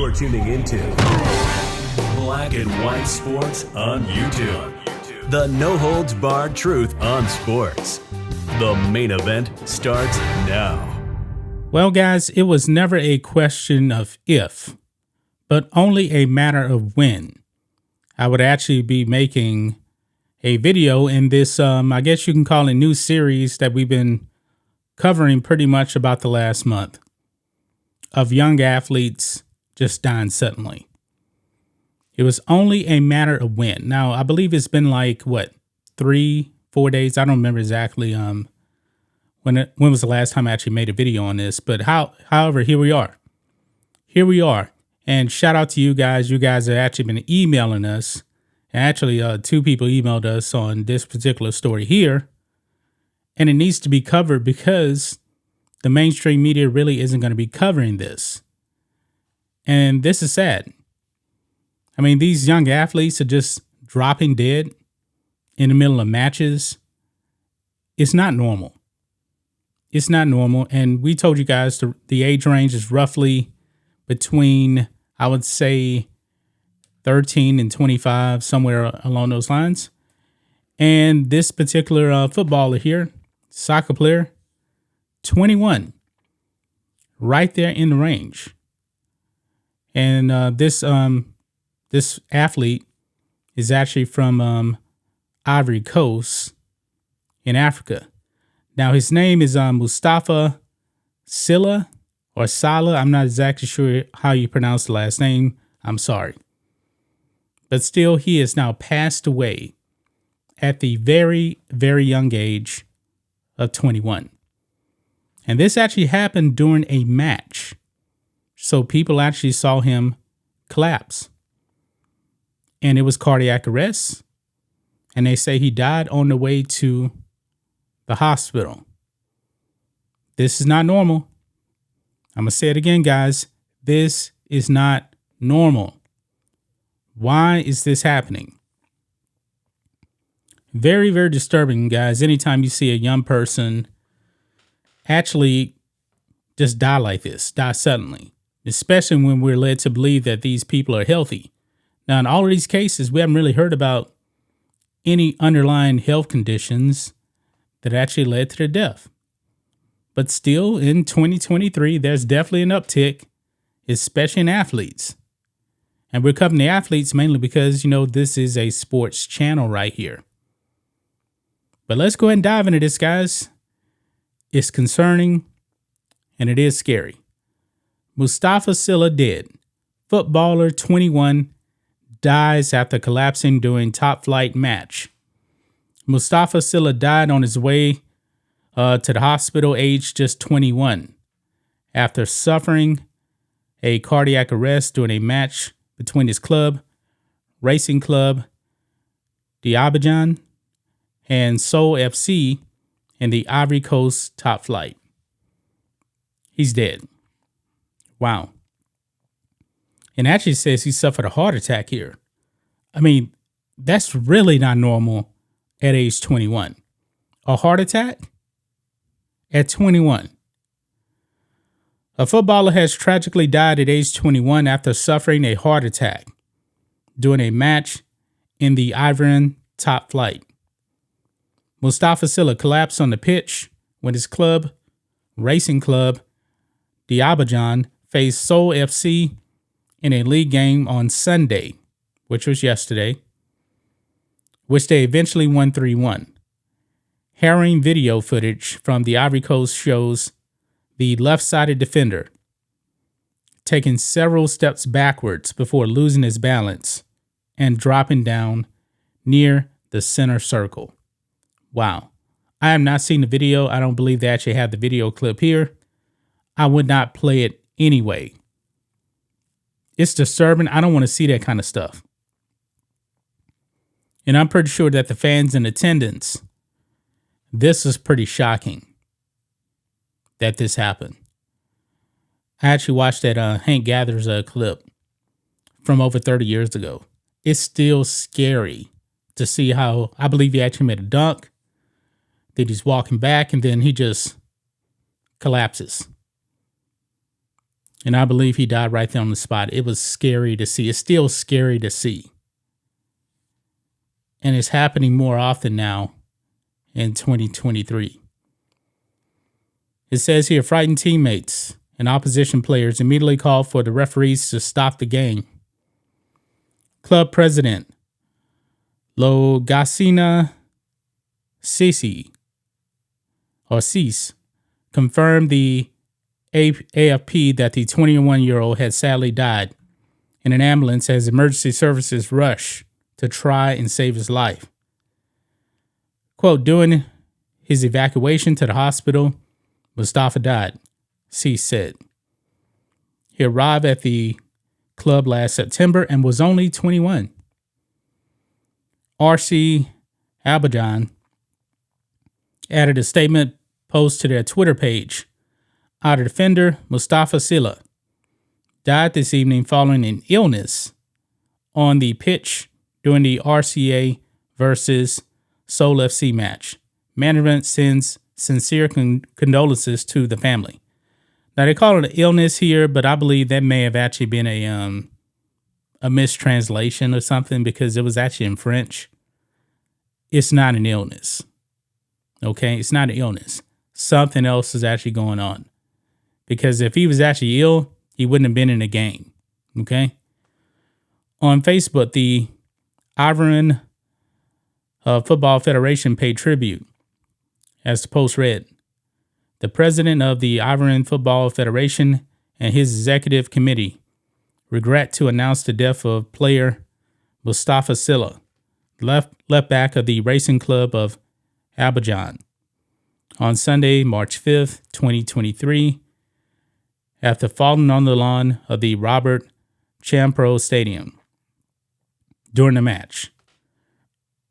You're tuning into Black and White Sports on YouTube. The no-holds-barred truth on sports. The main event starts now. Well, guys, it was never a question of if, but only a matter of when I would actually be making a video in this, I guess you can call it, new series that we've been covering pretty much about the last month of young athletes just dying suddenly. It was only a matter of when. Now, I believe it's been like, 3-4 days? I don't remember exactly when was the last time I actually made a video on this. But however, here we are. Here we are. And shout out to you guys. You guys have actually been emailing us. And actually, 2 people emailed us on this particular story here. And it needs to be covered because the mainstream media really isn't going to be covering this. And this is sad. I mean, these young athletes are just dropping dead in the middle of matches. It's not normal. It's not normal. And we told you guys the age range is roughly between, I would say, 13 and 25, somewhere along those lines. And this particular footballer here, soccer player, 21, right there in the range. And this athlete is actually from Ivory Coast in Africa. Now, his name is Moustapha Sylla or Sylla. I'm not exactly sure how you pronounce the last name. I'm sorry. But still, he has now passed away at the very, very young age of 21. And this actually happened during a match. So people actually saw him collapse. And it was cardiac arrest. And they say he died on the way to the hospital. This is not normal. I'm going to say it again, guys. This is not normal. Why is this happening? Very, very disturbing, guys. Anytime you see a young person actually just die like this, die suddenly, especially when we're led to believe that these people are healthy. Now, in all of these cases, we haven't really heard about any underlying health conditions that actually led to their death. But still, in 2023, there's definitely an uptick, especially in athletes. And we're covering the athletes mainly because, this is a sports channel right here. But let's go ahead and dive into this, guys. It's concerning and it is scary. Moustapha Sylla dead. Footballer 21 dies after collapsing during top flight match. Moustapha Sylla died on his way to the hospital, aged just 21, after suffering a cardiac arrest during a match between his racing club, the Abidjan, and Seoul FC in the Ivory Coast top flight. He's dead. Wow. And actually says he suffered a heart attack here. I mean, that's really not normal at age 21. A heart attack at 21. A footballer has tragically died at age 21 after suffering a heart attack during a match in the Ivorian top flight. Moustapha Sylla collapsed on the pitch when his racing club, the Abidjan, faced Seoul FC in a league game on Sunday, which was yesterday, which they eventually won 3-1. Harrowing video footage from the Ivory Coast shows the left-sided defender taking several steps backwards before losing his balance and dropping down near the center circle. Wow. I have not seen the video. I don't believe they actually have the video clip here. I would not play it anyway. It's disturbing. I don't want to see that kind of stuff. And I'm pretty sure that the fans in attendance, this is pretty shocking that this happened. I actually watched that Hank Gathers clip from over 30 years ago. It's still scary to see how, I believe he actually made a dunk, then he's walking back, and then he just collapses. And I believe he died right there on the spot. It was scary to see. It's still scary to see. And it's happening more often now in 2023. It says here, frightened teammates and opposition players immediately called for the referees to stop the game. Club president Logasina Cease confirmed the AFP that the 21-year-old had sadly died in an ambulance as emergency services rushed to try and save his life. Quote, during his evacuation to the hospital, Moustapha died, Cease said. He arrived at the club last September and was only 21. RC Abidjan added a statement post to their Twitter page. Our defender, Moustapha Sylla, died this evening following an illness on the pitch during the RCA versus Seoul FC match. Management sends sincere condolences to the family. Now, they call it an illness here, but I believe that may have actually been a mistranslation or something because it was actually in French. It's not an illness. Okay? It's not an illness. Something else is actually going on. Because if he was actually ill, he wouldn't have been in the game. Okay? On Facebook, the Ivorian Football Federation paid tribute. As the post read, the president of the Ivorian Football Federation and his executive committee regret to announce the death of player Moustapha Sylla, left back of the Racing Club of Abidjan, on Sunday, March 5th, 2023, after falling on the lawn of the Robert Champro Stadium during the match.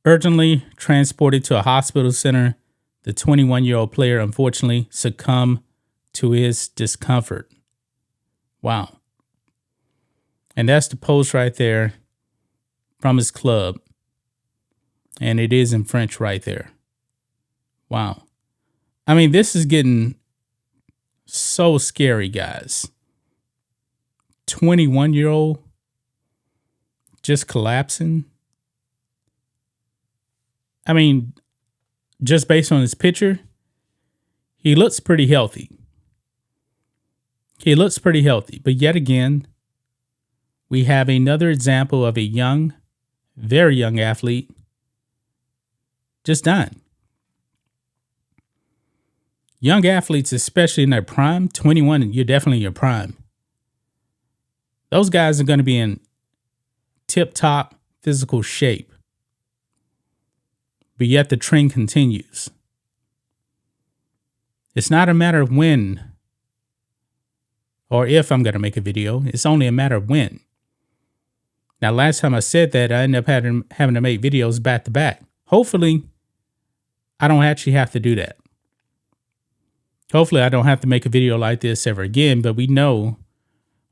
Urgently transported to a hospital center, the 21-year-old player unfortunately succumbed to his discomfort. Wow. And that's the post right there from his club. And it is in French right there. Wow. I mean, this is getting so scary, guys. 21-year-old just collapsing. I mean, just based on his picture, he looks pretty healthy. But yet again, we have another example of a young, very young athlete just dying. Young athletes, especially in their prime, 21, you're definitely in your prime. Those guys are going to be in tip-top physical shape. But yet the trend continues. It's not a matter of when or if I'm going to make a video. It's only a matter of when. Now, last time I said that, I ended up having to make videos back to back. Hopefully, I don't actually have to do that. Hopefully, I don't have to make a video like this ever again, but we know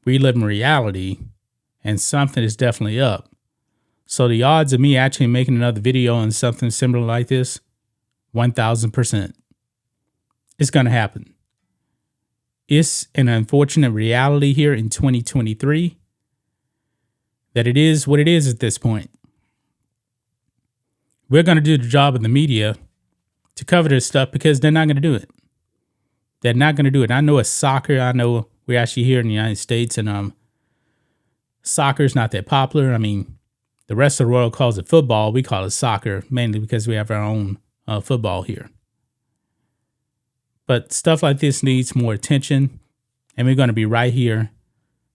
we live in reality and something is definitely up. So the odds of me actually making another video on something similar like this, 1,000%. It's going to happen. It's an unfortunate reality here in 2023 that it is what it is at this point. We're going to do the job of the media to cover this stuff because they're not going to do it. They're not going to do it. I know it's soccer. I know we're actually here in the United States and soccer is not that popular. I mean, the rest of the world calls it football. We call it soccer, mainly because we have our own football here. But stuff like this needs more attention, and we're going to be right here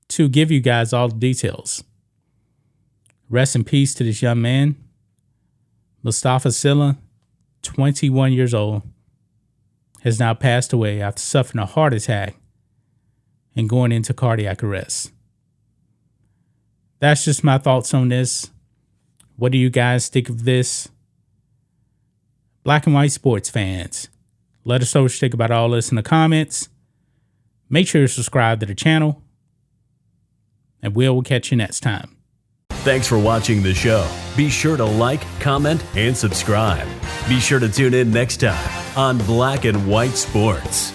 to give you guys all the details. Rest in peace to this young man, Moustapha Sylla, 21 years old, has now passed away after suffering a heart attack and going into cardiac arrest. That's just my thoughts on this. What do you guys think of this? Black and white sports fans, let us know what you think about all this in the comments. Make sure to subscribe to the channel, and we'll catch you next time. Thanks for watching the show. Be sure to like, comment, and subscribe. Be sure to tune in next time on Black and White Sports.